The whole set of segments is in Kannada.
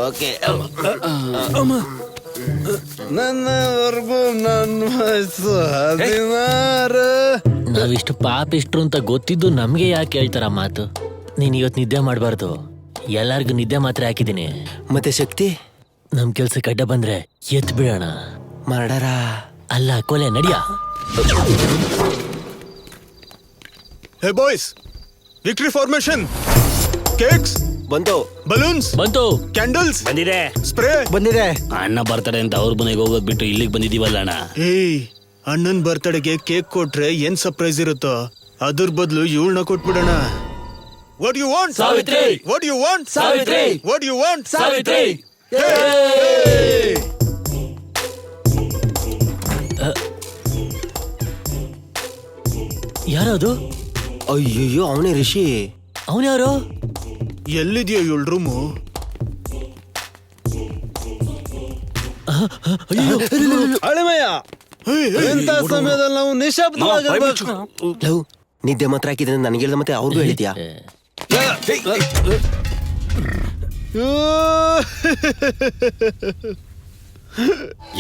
ಓಕೆ. ನನ್ನವರೆಗೂ ನನ್ನ ವಯಸ್ಸು 16. ನಾವಿಷ್ಟು ಪಾಪಿಷ್ಟ್ರು ಅಂತ ಗೊತ್ತಿದ್ದು ನಮ್ಗೆ ಯಾಕೆ ಹೇಳ್ತಾರ ಮಾತು? ನೀನ್ ಇವತ್ತು ನಿದ್ದೆ ಮಾಡಬಾರ್ದು. ಎಲ್ಲಾರ್ಗು ನಿದ್ದೆ ಮಾತ್ರ ಹಾಕಿದೀನಿ. ಮತ್ತೆ ಶಕ್ತಿ ನಮ್ ಕೆಲ್ಸಕ್ಕೆ ಅಡ್ಡ ಬಂದ್ರೆ ಎತ್ ಬಿಡೋಣ. ಮರ್ಡರ ಅಲ್ಲ, ಕೊಲೆ. ನಡಿಯ. ಹೇ ಬಾಯ್ಸ್, ವಿಕ್ಟ್ರಿ ಫಾರ್ಮೇಶನ್. ಕೇಕ್ಸ್ ಬಂತು, ಬಲೂನ್ಸ್ ಬಂತು. ಕ್ಯಾಂಡಲ್ಸ್ ಬಂದಿದೆ. ಸ್ಪ್ರೇ ಬಂದಿದೆ. ಅಣ್ಣ ಬರ್ತಾರೆ ಅಂತ ಅವ್ರ ಮನೆಗೆ ಹೋಗೋದ್ ಬಿಟ್ಟು ಇಲ್ಲಿಗೆ ಬಂದಿದೀವಲ್ಲ ಅಣ್ಣ. ಏಯ್, ಅಣ್ಣನ್ ಬರ್ತಡೆಗೆ ಕೇಕ್ ಕೊಟ್ರೆ ಏನ್ ಸರ್ಪ್ರೈಸ್ ಇರುತ್ತೋ ಅದ್ರ ಬದಲು ಇವಳನ್ನ ಕೊಟ್ಬಿಡೋಣ. What you want? Savitri. What you want? Savitri. What you want? Savitri. ಯಾರದು? ಅಯ್ಯಯ್ಯೋ, ಅವನೇ ರಿಷಿ. ಅವನ್ಯಾರು? ಎಲ್ಲಿದ್ಯೋ ಇವಳ ರೂಮು? ಅಳಿಮಯ್ಯ, ಇಂಥ ಸಮಯದಲ್ಲಿ ನಾವು ನಿಶಬ್ದವಾಗಿರ್ಬೇಕು. ಲವ್, ನಿದ್ದೆ ಮಾತ್ರ ಹಾಕಿದ್ರೆ ನನಗೆ ಹೇಳ್ದ, ಮತ್ತೆ ಅವ್ರಿಗೂ ಹೇಳಿದ್ಯಾ?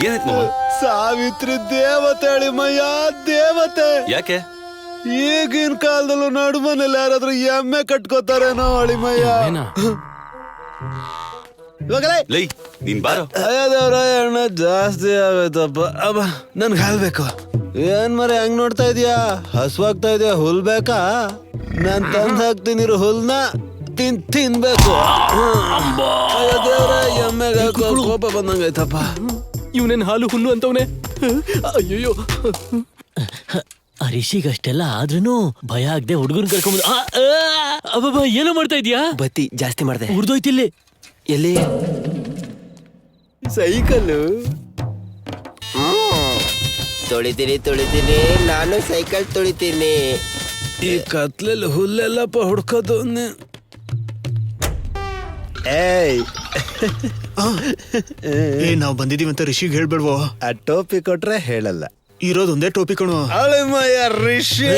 ಏನಾಯ್ತು ಮಾಮ? ಸಾವಿತ್ರಿ ದೇವತೆ ಅಳಿಮಯ್ಯ, ದೇವತೆ. ಯಾಕೆ? ಈಗಿನ ಕಾಲದಲ್ಲೂ ನಡುಮನೇಲಿ ಯಾರಾದ್ರೂ ಎಮ್ಮೆ ಕಟ್ಕೋತಾರೇನೋ ಅಳಿಮಯ್ಯ. ಇವಾಗಲೇ ಲೈ, ನೀನ್ ಬಾರೋ. ಅಯ್ಯ ದೇವ್ರ, ಎಣ್ಣೆ ಜಾಸ್ತಿ ಆಗೋಯ್ತಪ್ಪ. ಅಬ್ಬ, ನನ್ಗೆ ಹಾಲ್ಬೇಕು. ಏನ್ ಮರ ಹೆಂಗ್ ನೋಡ್ತಾ ಇದೀಯಾ? ಹಸುವಾಗ್ತಾ ಇದೆಯಾ? ಹುಲ್ ಬೇಕಾ? ನಾನ್ ತಂದ್ ಹಾಕ್ತೀನಿ ಹುಲ್ನ, ತಿನ್ಬೇಕು. ಅಯ್ಯ ದೇವ್ರ, ಎಮ್ಮೆಗೆ ಹಾಕೋ ಕೋಪ ಬಂದಂಗೈತಪ್ಪ. ಇವನೇನ್ ಹಾಲು ಹುಲ್ಲು ಅಂತವನೇ? ಅಯ್ಯೋ, ಆ ರಿಷಿಗಷ್ಟೆಲ್ಲ ಆದ್ರೂ ಭಯ ಆಗದೆ ಹುಡುಗನ್ ಕರ್ಕೊಂಡ್ ಅಬ್ಬಬ್ಬ, ಏನೋ ಮಾಡ್ತಾ ಇದೀಯಾ? ಬತ್ತಿ ಜಾಸ್ತಿ ಮಾಡ್ದೆ. ಉರ್ದೋಯ್ತಿಲ್ಲಿ. ಎಲ್ಲಿ? ಸೈಕಲ್ಲು ತೊಳಿತೀನಿ, ನಾನು ಸೈಕಲ್ ತೊಳಿತೀನಿ. ಈ ಕತ್ಲೆಲ್ಲಿ ಹುಲ್ಲೆಲ್ಲಪ್ಪ ಹುಡ್ಕೋದು. ಏಯ್, ನಾವ್ ಬಂದಿದೀವಿ ಅಂತ ರಿಷಿಗ್ ಹೇಳ್ಬೇಡ್ವೋ? ಆ ಟೋಪಿ ಕೊಟ್ರೆ ಹೇಳಲ್ಲ. ಇರೋದೊಂದೇ ಟೋಪಿ ಕಣು. ಅಳಿಮಯ್ಯ ರಿಷಿ.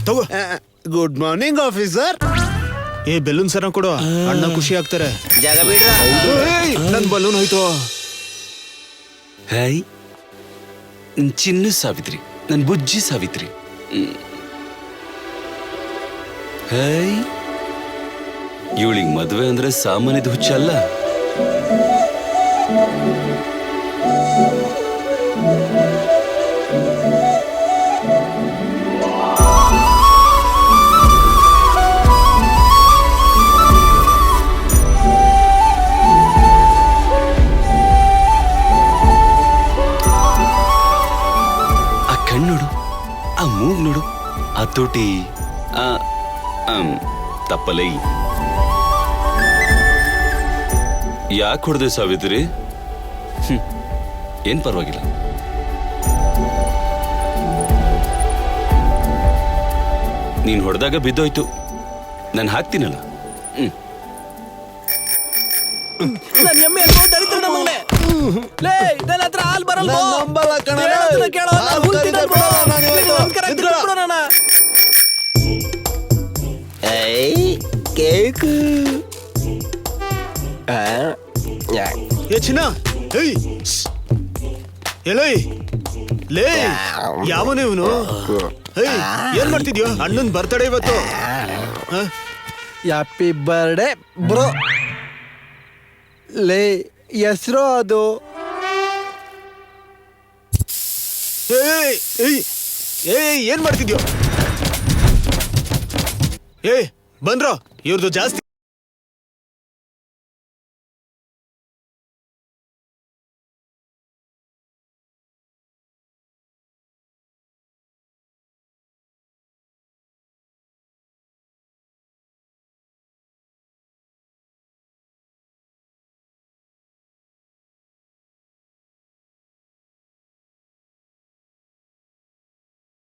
ತಗೋ. Good morning officer. ಬೆಲೂನ್ ಸರ ಕೊಡು, ಅಣ್ಣ ಖುಷಿ ಆಗ್ತಾರೆ. ಜಾಗ ಬಿಡ್ರ. ನನ್ ಬಲೂನ್ ಹೋಯ್ತು. ಹಾಯ್, ನನ್ ಚಿನ್ನ ಸಾವಿತ್ರಿ, ನನ್ ಬುಜ್ಜಿ ಸಾವಿತ್ರಿ. ಹಾಯ್, ಇವಳಿಗೆ ಮದ್ವೆ ಅಂದ್ರೆ ಸಾಮಾನ್ಯದ ಹುಚ್ಚಲ್ಲ. ಆ ಮೂಗ್ ನೋಡು, ಆ ತೋಟಿ, ತಪ್ಪಲೈ. ಯಾಕೆ ಹೊಡೆದೆ ಸಾವಿತ್ರಿ? ಏನ್ ಪರವಾಗಿಲ್ಲ. ನೀನ್ ಹೊಡೆದಾಗ ಬಿದ್ದೋಯ್ತು, ನಾನು ಹಾಕ್ತೀನಲ್ಲ. ನನ್ನ ಎಮ್ಮೆ ದರಿದ್ರ ನಮ್ಮನೆ. ಲೇ, ನನ್ನ ಹತ್ರ ಹಾಲ್ ಬರಲ್ಲ. ನಂಬಲ್ಲ ಕಣ. ಕೇಳೋ, ಕೇಕು. ಚಿನ್ನ, ಎಲೈ ಲೇ, ಯಾವನೇ ಇವನು? ಏನ್ ಮಾಡ್ತಿದ್ಯೋ? ಅಣ್ಣನ್ ಬರ್ತಡೇ ಇವತ್ತು. Happy birthday bro. ಲೇ, ಹೆಸರು ಅದು. ಏನ್ ಮಾಡ್ತಿದ್ಯೋ? ಬಂದ್ರೋ, ಇವ್ರದ್ದು ಜಾಸ್ತಿ.